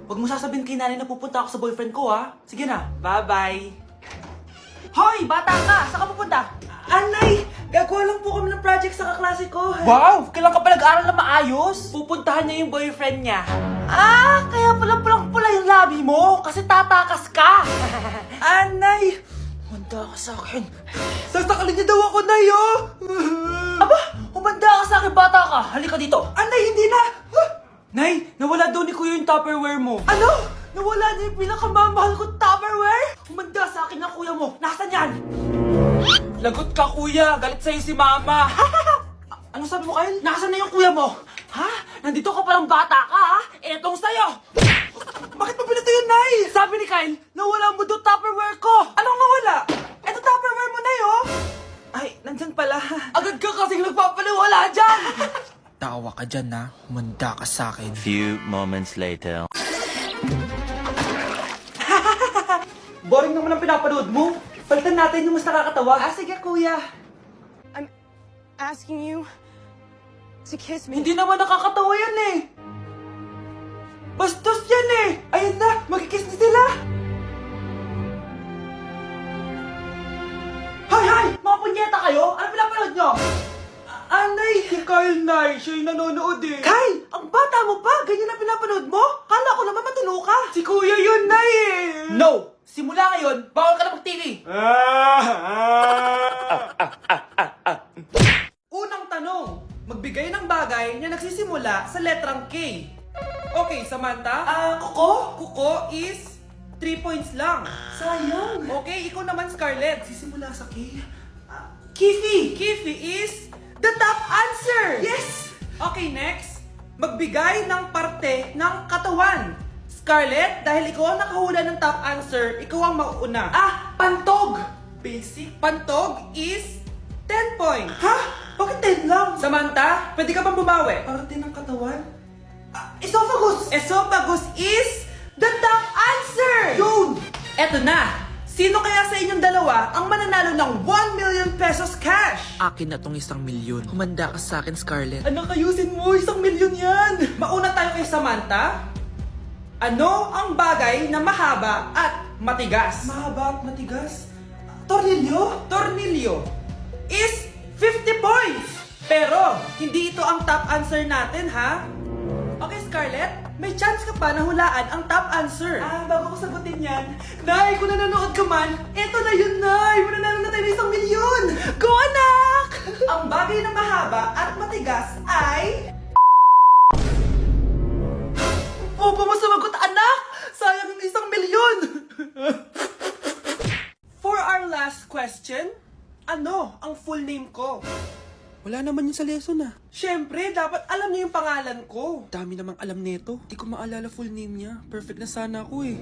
Huwag mo sasabihin kay nanay na pupunta ako sa boyfriend ko, ha? Sige na, bye-bye. Hoy, bata ka! Saan ka pupunta? Anay! Gagawa lang po kami ng project sa kaklase ko. Wow! Kailan ka pa nag-aaral na maayos? Pupuntahan niya yung boyfriend niya. Ah! Kaya pala pulang-pula yung labi mo kasi tatakas ka! Anay! Humanda ka sa akin. Sasakalin niya daw ako, Nay, oh! Aba! Humanda ka sa akin, bata ka! Halika dito! Anay, hindi na! Nay, nawala daw ni Kuya yung Tupperware mo. Ano? Nawala na yung pinakamamahal kong Tupperware? Humanda sa akin ng kuya mo. Nasaan yan? Lagot ka, kuya. Galit sa'yo si mama. Ano sabi mo, Kyle? Nasaan na yung kuya mo? Ha? Nandito ka palang bata ka, ha? Etong sa'yo. Bakit mo pinito yun, Nay? Sabi ni Kyle, nawala mo doon Tupperware ko. Anong nawala? Eto Tupperware mo, Nay, oh. Ay, nandyan pala. Agad ka kasing nagpapaliwala dyan. Tawa ka dyan, ha? Humanda ka sa akin. Few moments later. Boring naman ang pinapanood mo. Palitan natin yung mas nakakatawa. Ah, sige, kuya. I'm asking you to kiss me. Hindi naman nakakatawa yan eh. Bastos yan eh. Ayun na, magkikiss na sila. Hay! Mga punyeta kayo? Ano pinapanood nyo? Anay! Si Kyle, Nay. Siya yung nanonood eh. Kyle! Ang bata mo pa? Ganyan na pinapanood mo? Kala ko naman matino ka. Si Kuya yun, Nay eh. No! Simula ngayon, bawal ka na mag-TV. Unang tanong, magbigay ng bagay na nagsisimula sa letrang K. Okay, Samantha? Kuko? Kuko is 3 points lang. Sayang. Okay, ikaw naman, Scarlett. Sisimula sa K. Kifi. Kifi is the top answer. Yes. Okay, next. Magbigay ng parte ng katawan. Scarlett, dahil ikaw ang nakahula ng top answer, ikaw ang mauuna. Ah, pantog. Basic. Pantog is 10 points. Ha? Bakit 10 lang? Samantha, pwede ka bang bumawi? Parte ng katawan? Esophagus! Esophagus is the top answer! Yun! Eto na! Sino kaya sa inyong dalawa ang mananalo ng 1 million pesos cash? Akin na tong 1 milyon. Humanda ka sa akin, Scarlett. Anak, ayusin mo! 1 milyon yan! Mauna tayo kay Samantha. Ano ang bagay na mahaba at matigas? Mahaba at matigas? Tornilyo? Tornilyo is 50 points! Pero, hindi ito ang top answer natin, ha? Okay, Scarlett, may chance ka pa na hulaan ang top answer. Bago ko sagutin yan, Nay, kung nanonood ka man, eto na yun, Nay! Mananalo na tayo ng 1 milyon! Go, anak! Ang bagay na mahaba at matigas ay... Opo mo sumagot, anak! Sayang yung 1 milyon! For our last question, ano ang full name ko? Wala naman yun sa lesson, ah. Siyempre, dapat alam niyo yung pangalan ko. Dami namang alam nito. Di ko maalala full name niya. Perfect na sana ako, eh.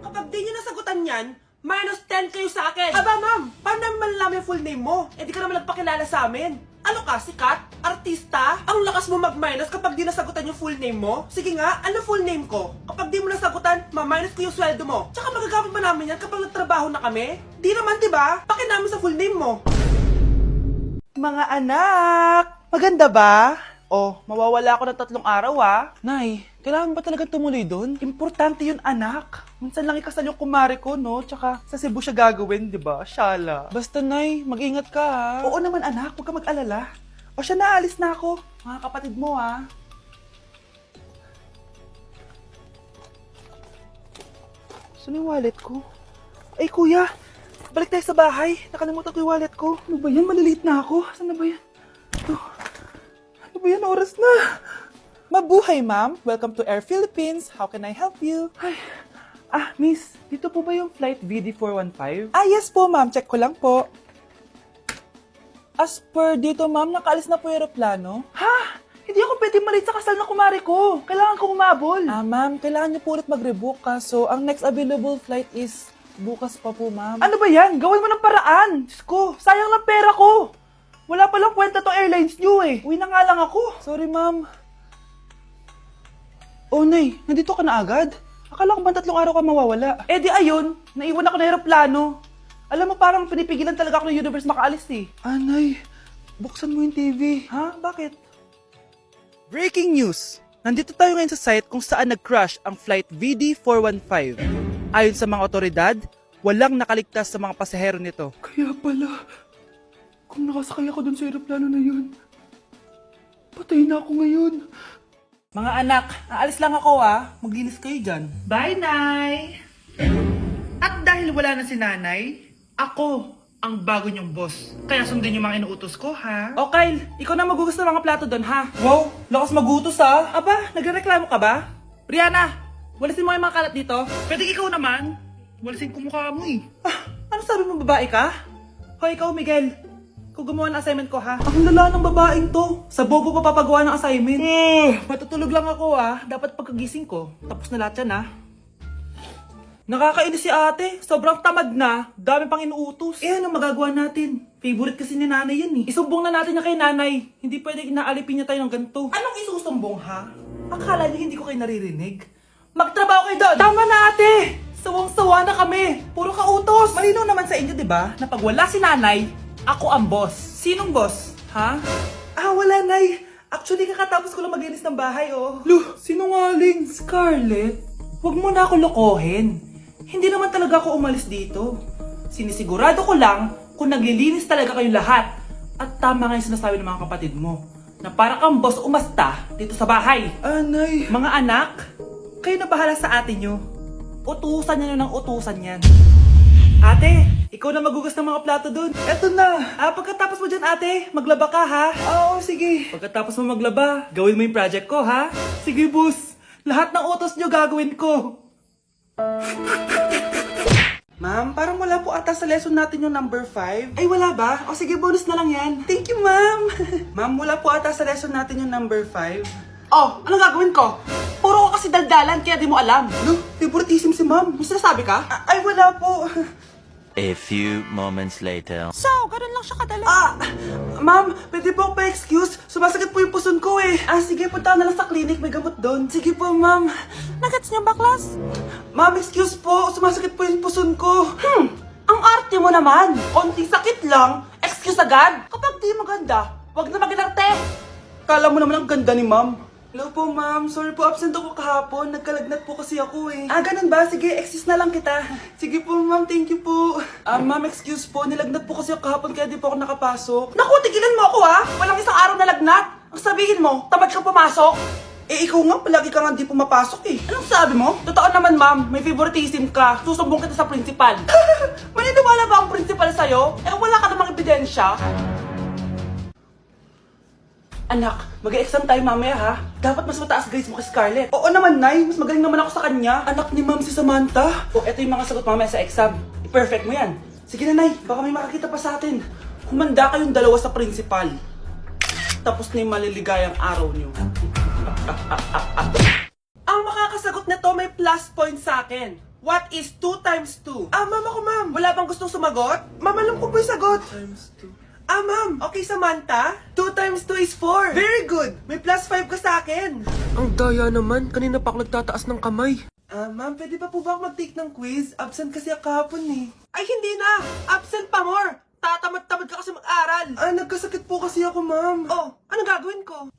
Kapag di niyo nasagutan yan, minus 10 kayo sa akin. Aba, ma'am, paano namin malalaman yung full name mo? Eh, di ka naman nagpakilala sa amin. Ano ka, sikat? Artista? Ang lakas mo mag-minus kapag di nasagutan yung full name mo? Sige nga, ano full name ko? Kapag di mo nasagutan, ma-minus ko yung sweldo mo. Tsaka magagamit ba namin yan kapag nagtrabaho na kami? Di naman, di ba? Pakinamin sa full name mo. Mga anak, maganda ba? Oh, mawawala ako ng 3 araw, ah. Nay, kailangan ba talaga tumuloy doon? Importante yun, anak. Minsan lang ikasal yung kumare ko, no? Tsaka sa Cebu siya gagawin, di ba? Shala. Basta, Nay, mag-ingat ka, ha? Oo naman, anak. Huwag ka mag-alala. O siya, naalis na ako. Mga kapatid mo, ha? Saan yung wallet ko? Ay, kuya. Balik tayo sa bahay. Nakalimutan ko yung wallet ko. Ano ba yan? Maliliit na ako. Saan na ba yan? Ito. Ano ba yan? Oras na. Mabuhay, ma'am. Welcome to Air Philippines. How can I help you? Ay. Miss. Dito po ba yung flight VD415? Yes po, ma'am. Check ko lang po. As per dito, ma'am, nakaalis na po yung aeroplano. Ha? Hindi ako pwede malate sa kasal na kumari ko. Kailangan ko umabol. Ma'am, kailangan niyo po ulit mag-rebook kaso ang next available flight is bukas pa po, ma'am. Ano ba yan? Gawin mo ng paraan. Diyos ko, sayang lang pera ko. Wala palang kwenta to airlines nyo eh. Uwi na nga lang ako. Sorry, ma'am. Oh, Nay, nandito ka na agad? Akala ko ba 3 araw ka mawawala? Eh di ayun, naiwan ako ng aeroplano. Alam mo, parang pinipigilan talaga ako ng universe makaalis eh. Nay, buksan mo yung TV. Ha? Bakit? Breaking news! Nandito tayo ngayon sa site kung saan nag-crash ang flight VD415. Ayon sa mga otoridad, walang nakaligtas sa mga pasahero nito. Kaya pala, kung nakasakay ako dun sa aeroplano na yun, patay na ako ngayon. Mga anak, aalis lang ako Maglinis kayo dyan. Bye, Nay! At dahil wala na si Nanay, ako ang bago niyong boss. Kaya sundin yung mga inuutos ko, ha? O Kyle, ikaw na magugas ng mga plato doon, ha? Wow, lakas magutos, ha? Aba, nagrereklamo ka ba? Brianna, walisin mo yung mga kalat dito. Pwede ikaw naman. Walisin ko mukha mo, eh. Ano sabi mo, babae ka? Hoy, ikaw, Miguel. Ikaw gumawa ng assignment ko, ha? Ang lala ng babaeng to. Sa bobo pa papagawa ng assignment. Matutulog lang ako, Dapat pagkagising ko. Tapos na lahat yan, Nakakainis si ate. Sobrang tamad na. Dami pang inuutos. Ano magagawa natin? Favorite kasi ni nanay yan, Isumbong na natin niya kay nanay. Hindi pwede inaalipin niya tayo ng ganito. Anong isusumbong, ha? Akala niyo hindi ko kayo naririnig? Magtrabaho kayo doon! Tama na, ate! Sawang-sawa na kami. Puro kautos. Malinaw naman sa inyo, di ba? Na pag wala si nanay, ako ang boss. Sinong boss? Ha? Wala, nay. Actually, kakatapos ko lang maglinis ng bahay, Lo, sinungaling. Scarlett, huwag mo na ako lokohin. Hindi naman talaga ako umalis dito. Sinisigurado ko lang kung naglilinis talaga kayong lahat. At tama nga yung sinasabi ng mga kapatid mo, na para kang boss umasta dito sa bahay. Nay. Mga anak, kayo na bahala sa ate nyo. Utusan nyo ng utusan yan. Ate, ikaw na magugas ng mga plato dun. Eto na. Pagkatapos mo dyan, ate, maglaba ka, ha? Oo, sige. Pagkatapos mo maglaba, gawin mo yung project ko, ha? Sige, boss. Lahat ng utos nyo gagawin ko. Ma'am, parang wala po ata sa lesson natin yung number 5. Ay, wala ba? O sige, bonus na lang yan. Thank you, ma'am. Ma'am, wala po ata sa lesson natin yung number 5. Oh, anong gagawin ko? Puro ko kasi daldalan, kaya di mo alam. No, favoritism si ma'am. May sinasabi ka? Ay, wala po. A few moments later. So, ganun lang siya kadali. Ma'am, pwede po pa-excuse? Sumasakit po yung puson ko, sige, punta na lang sa clinic, may gamot doon. Sige po, ma'am. Nagets niyo ba, class? Ma'am, excuse po, sumasakit po yung puson ko. Ang arte mo naman. Konting sakit lang, excuse agad. Kapag di maganda, wag na mag-inarte. Kala mo naman ang ganda ni ma'am. Hello po, ma'am. Sorry po, absent ako kahapon. Nagkalagnat po kasi ako, ganun ba? Sige, excuse na lang kita. Sige po, ma'am. Thank you po. Ma'am, excuse po. Nilagnat po kasi ako kahapon kaya di po ako nakapasok. Naku, tigilan mo ako, Walang isang araw na lagnat. Ang sabihin mo, tamad kang pumasok. Ikaw nga, palagi ka nga di pumapasok, Anong sabi mo? Totoo naman, ma'am. May favoritism ka. Susumbong kita sa principal. Maniniwala ba ang principal sa'yo? Wala ka namang ebidensya. Anak, mag-exam tayo mamaya, ha? Dapat mas mataas grades mo kay Scarlett. Oo naman, Nay. Mas magaling naman ako sa kanya. Anak ni ma'am si Samantha. Eto yung mga sagot mamaya sa exam. I-perfect mo yan. Sige na, Nay. Baka may makakita pa sa atin. Humanda kayong dalawa sa principal. Tapos na yung maliligayang araw niyo. Ang makakasagot nito may plus point sa akin. What is 2 times 2? Ma'am ako, ma'am. Wala bang gustong sumagot? Ma'am, alam ko po yung sagot. 2 times 2. Ma'am. Okay, Samantha. 2 times 2 is 4. Very good. May plus 5 ka sa akin. Ang daya naman, kanina pa ako nagtataas ng kamay. Ma'am, pwede pa po ba ako mag-take ng quiz? Absent kasi ako kahapon, Ay, hindi na. Absent pa more. Tatamad-tamad ka kasi mag-aral. Nagkasakit po kasi ako, ma'am. Anong gagawin ko?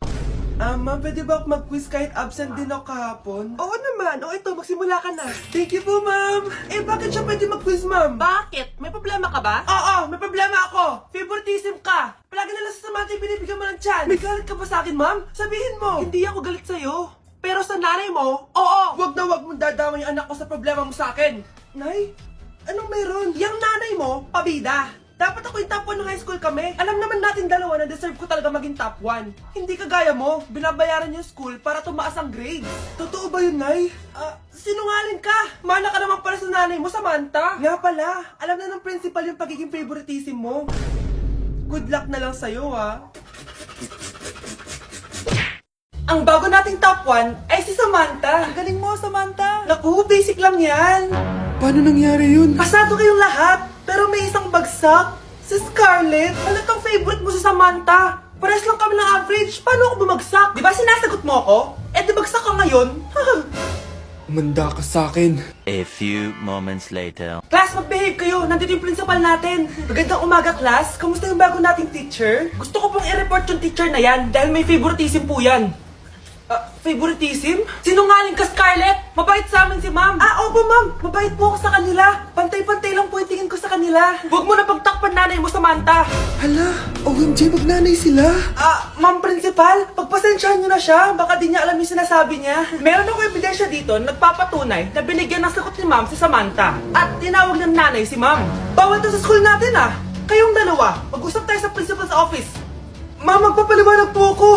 Ma'am, pwede ba ako mag-quiz kahit absent din ako kahapon? Oo naman. Ito, magsimula ka na. Thank you po, ma'am. Bakit siya pwede mag-quiz, ma'am? Bakit? May problema ka ba? Oo, may problema ako. Favoritism ka. Palagi na lang sa Samantha yung binibigyan mo ng chance. May galit ka ba sa akin, ma'am? Sabihin mo. Hindi ako galit sa'yo. Pero sa nanay mo, oo. Wag na wag mong dadama yung anak ko sa problema mo sa akin. Nay, anong meron? Yang nanay mo, pabida. Dapat ako yung top 1 ng high school kami. Alam naman natin dalawa na deserve ko talaga maging top 1. Hindi kagaya mo, binabayaran yung school para tumaas ang grades. Totoo ba yun, Nay? Sinungaling ka! Mana ka naman para sa nanay mo, Samantha. Nga pala, alam na ng principal yung pagiging favoritism mo. Good luck na lang sa'yo, Ang bago nating top 1 ay si Samantha. Ang galing mo, Samantha. Naku, basic lang yan. Paano nangyari yun? Pasado kayong lahat, pero may isang bagsak. Si Scarlett, halatang favorite mo si Samantha. Pares lang kami ng average, paano ako bumagsak? Di ba sinasagot mo ako? Di bagsak ka ngayon? Umanda ka sa akin. A few moments later. Class, mag-behave kayo. Nandito yung principal natin. Magandang umaga, class. Kamusta yung bago nating teacher? Gusto ko pong i-report yung teacher na yan dahil may favoritism po yan. Favoritism? Sinungaling ka, Scarlett! Mabait sa amin si ma'am! Opo ma'am! Mabait po ako sa kanila! Pantay-pantay lang po yung tingin ko sa kanila! Huwag mo na pagtakpan nanay mo, Samantha! Hala, OMG, magnanay sila. Ma'am Principal, pagpasensyahan niyo na siya. Baka di niya alam yung sinasabi niya. Meron ako ebidensya dito na nagpapatunay na binigyan ng sagot ni ma'am si Samantha. At tinawag ng nanay si ma'am. Bawal to sa school natin Kayong dalawa, mag-usap tayo sa principal's office. Ma'am, magpapaliwanag po ako.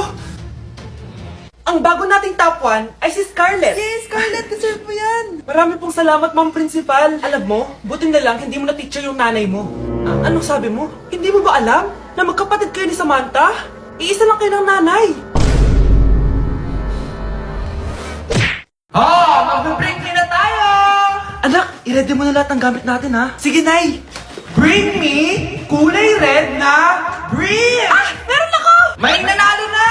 Ang bago nating top 1 ay si Scarlett. Yes, Scarlett, deserve mo yan. Marami pong salamat, Ma'am Principal. Alam mo, buti na lang hindi mo na-teacher yung nanay mo. Anong sabi mo? Hindi mo ba alam na magkapatid kayo ni Samantha? Iisa lang kayo ng nanay. Mag-break na tayo! Anak, i-ready mo na lahat ng gamit natin, ha? Sige, Nay. Bring me kulay red na brief! Meron ako! May nanalo na!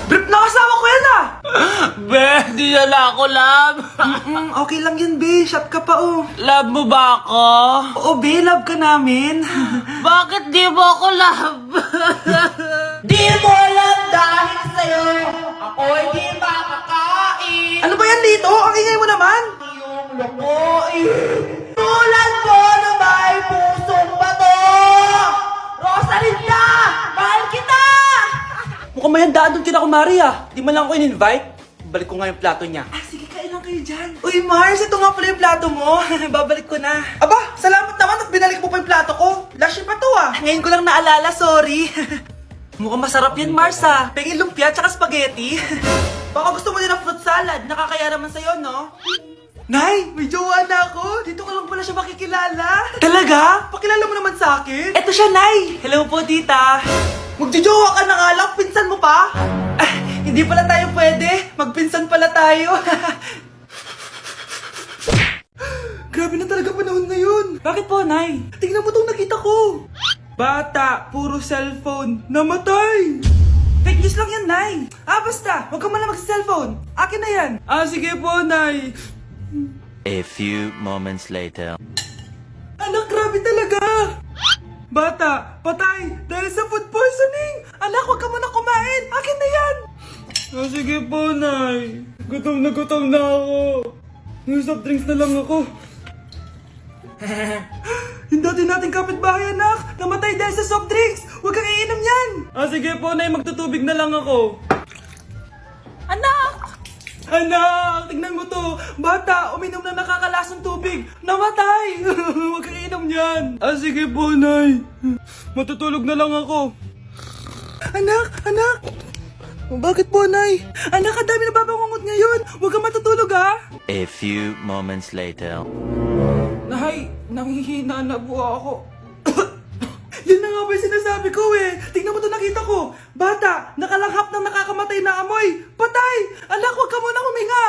Brief na kasama ko yan, Be, di na lang ako, love. Okay lang yun, B. Shot ka pa, Love mo ba ako? Oo, B. Love ka namin. Bakit di mo ako love? Di mo alam dahil sa'yo, ako'y di makakain. Ano ba yan dito? Ang ingay mo naman. Yung lokoin. Tulad mo na may pusong bato. Rosalinda! Mahal kita! Mukhang may handaan doon kina kumari, Di man lang ako in-invite. Balik ko nga yung plato niya. Sige, kain lang kayo dyan. Uy, Mars, ito nga pala yung plato mo. Babalik ko na. Aba, salamat naman at binalik mo pa yung plato ko. Last year pa to, Ngayon ko lang naalala, sorry. Mukhang masarap yan, Mars, Pengin lumpia tsaka spaghetti. Baka gusto mo din ng fruit salad. Nakakaya naman sa'yo, no? Nay, may jowa na ako. Dito ko lang pala siya makikilala. Talaga? Pakilala mo naman sa akin. Eto siya, Nay. Hello po, tita. Magjojowa ka na nga lang. Pinsan mo pa? Hindi pala tayo pwede. Magpinsan pala tayo. Grabe na talaga panahon ngayon. Bakit po, Nay? Tingnan mo tong nakita ko. Bata, puro cellphone, namatay. Fake news lang yan, Nay. Basta. Huwag ka man lang mag-cellphone. Akin na yan. Sige po, Nay. A few moments later. Anak, grabe talaga! Bata, patay dahil sa food poisoning! Anak, huwag ka muna kumain! Akin na yan! Sige po, Nay. Gutom na ako. May soft drinks na lang ako. Yung dati nating kapitbahay, anak! Namatay dahil sa soft drinks! Huwag kang iinom yan! Sige po, Nay. Magtutubig na lang ako. Anak! Anak, tignan mo to. Bata, uminom na nakakalasang tubig. Namatay. Huwag kang inom yan. Sige po, Nay. Matutulog na lang ako. Anak. Bakit po, Nay? Anak, ang dami na babangungot ngayon. Huwag kang matutulog, A few moments later. Nay, nanghihina na po ako. Yun na nga ba yung sinasabi ko Tingnan mo to nakita ko. Bata, nakalanghap ng nakakamatay na amoy. Patay! Anak, huwag ka muna huminga.